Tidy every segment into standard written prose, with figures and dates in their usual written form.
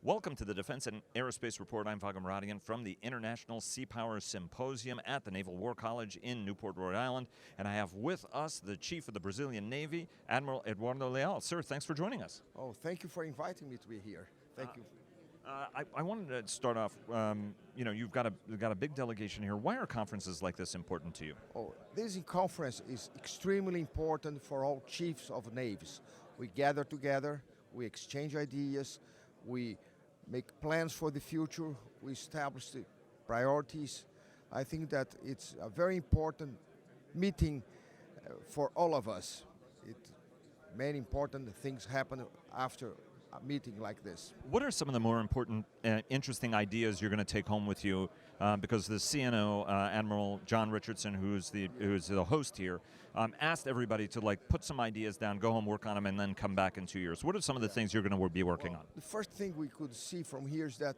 Welcome to the Defense and Aerospace Report. I'm Vago Muradian from the International Seapower Symposium at the Naval War College in Newport, Rhode Island. And I have with us the Chief of the Brazilian Navy, Admiral Eduardo Leal. Sir, thanks for joining us. Oh, thank you for inviting me to be here. Thank you. I wanted to start off, you've got a big delegation here. Why are conferences like this important to you? Oh, this conference is extremely important for all chiefs of navies. We gather together, we exchange ideas, we make plans for the future, we establish the priorities. I think that it's a very important meeting for all of us. Many important things happen after a meeting like this. What are some of the more important, interesting ideas you're going to take home with you? Because the CNO, Admiral John Richardson, who's the host here, asked everybody to put some ideas down, go home, work on them, and then come back in 2 years. What are some of the things you're going to be working on? The first thing we could see from here is that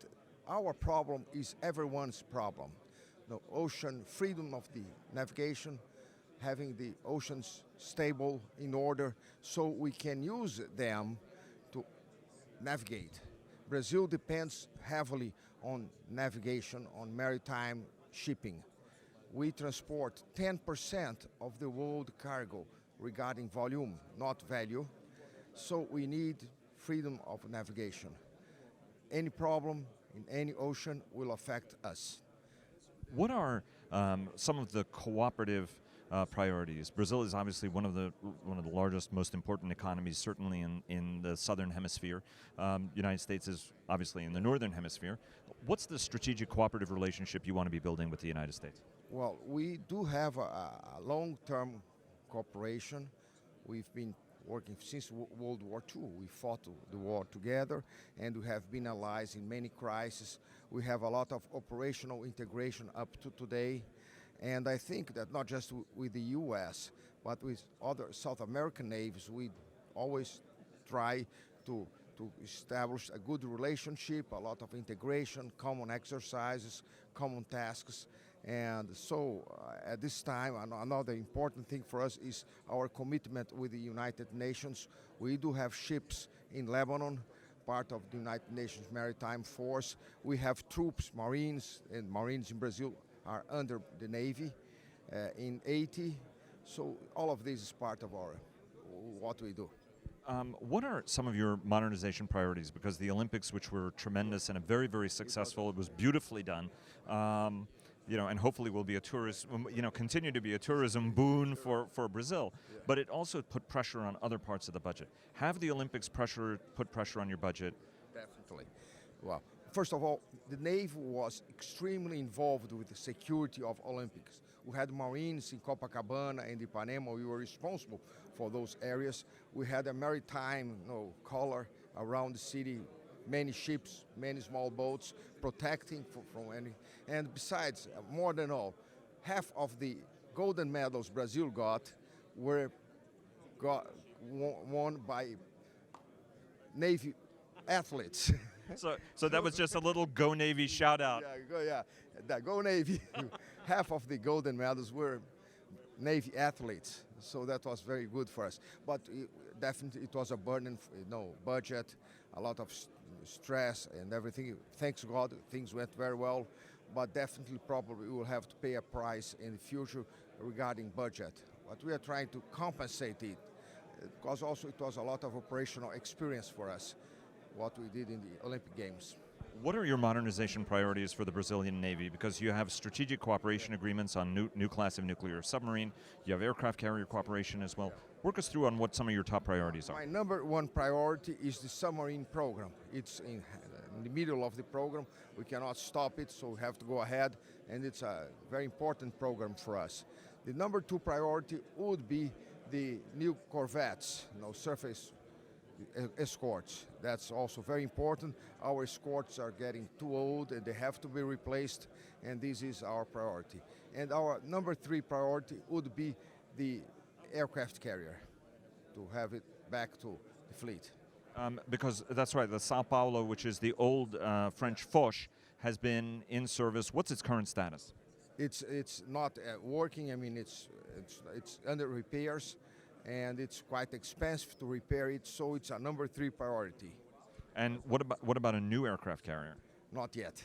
our problem is everyone's problem. The ocean, freedom of the navigation, having the oceans stable in order so we can use them to navigate. Brazil depends heavily on navigation, on maritime shipping. We transport 10% of the world cargo regarding volume, not value. So we need freedom of navigation. Any problem in any ocean will affect us. What are some of the cooperative priorities? Brazil is obviously one of the largest, most important economies, certainly in the southern hemisphere. United States is obviously in the northern hemisphere. What's the strategic cooperative relationship you want to be building with the United States? Well, we do have a long-term cooperation. We've been working since World War II. We fought the war together, and we have been allies in many crises. We have a lot of operational integration up to today. And I think that not just with the U.S., but with other South American navies, we always try to establish a good relationship, a lot of integration, common exercises, common tasks. And so at this time, another important thing for us is our commitment with the United Nations. We do have ships in Lebanon, part of the United Nations Maritime Force. We have troops, Marines, and Marines in Brazil are under the Navy in Haiti. So all of this is part of what we do. What are some of your modernization priorities? Because the Olympics, which were tremendous and very, very successful, it was beautifully done. And hopefully will be a continue to be a tourism boon for Brazil. Yeah. But it also put pressure on other parts of the budget. Have the Olympics put pressure on your budget? Definitely. Well, first of all, the Navy was extremely involved with the security of Olympics. We had Marines in Copacabana and Ipanema. We were responsible for those areas. We had a maritime collar around the city, many ships, many small boats, protecting from any. And besides, more than all, half of the golden medals Brazil got won by Navy athletes. So that was just a little Go Navy shout out. Go Navy. Half of the golden medals were Navy athletes, so that was very good for us. But definitely it was a burden, budget, a lot of stress and everything. Thanks God, things went very well, but definitely probably we will have to pay a price in the future regarding budget. But we are trying to compensate it, because also it was a lot of operational experience for us, what we did in the Olympic Games. What are your modernization priorities for the Brazilian Navy? Because you have strategic cooperation agreements on new class of nuclear submarine. You have aircraft carrier cooperation as well. Work us through on what some of your top priorities are. My number one priority is the submarine program. It's in the middle of the program. We cannot stop it, so we have to go ahead, and it's a very important program for us. The number two priority would be the new corvettes, surface escorts. That's also very important. Our escorts are getting too old and they have to be replaced, and this is our priority. And our number three priority would be the aircraft carrier, to have it back to the fleet. Because that's right, the Sao Paulo, which is the old French Foch, has been in service. What's its current status? It's not working. I mean, it's under repairs, and it's quite expensive to repair it, so it's a number three priority. And what about a new aircraft carrier? Not yet.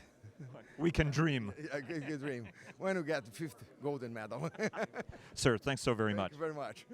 We can dream. A good dream. When we get the 5th golden medal. Sir, thanks so very much. Thank you very much.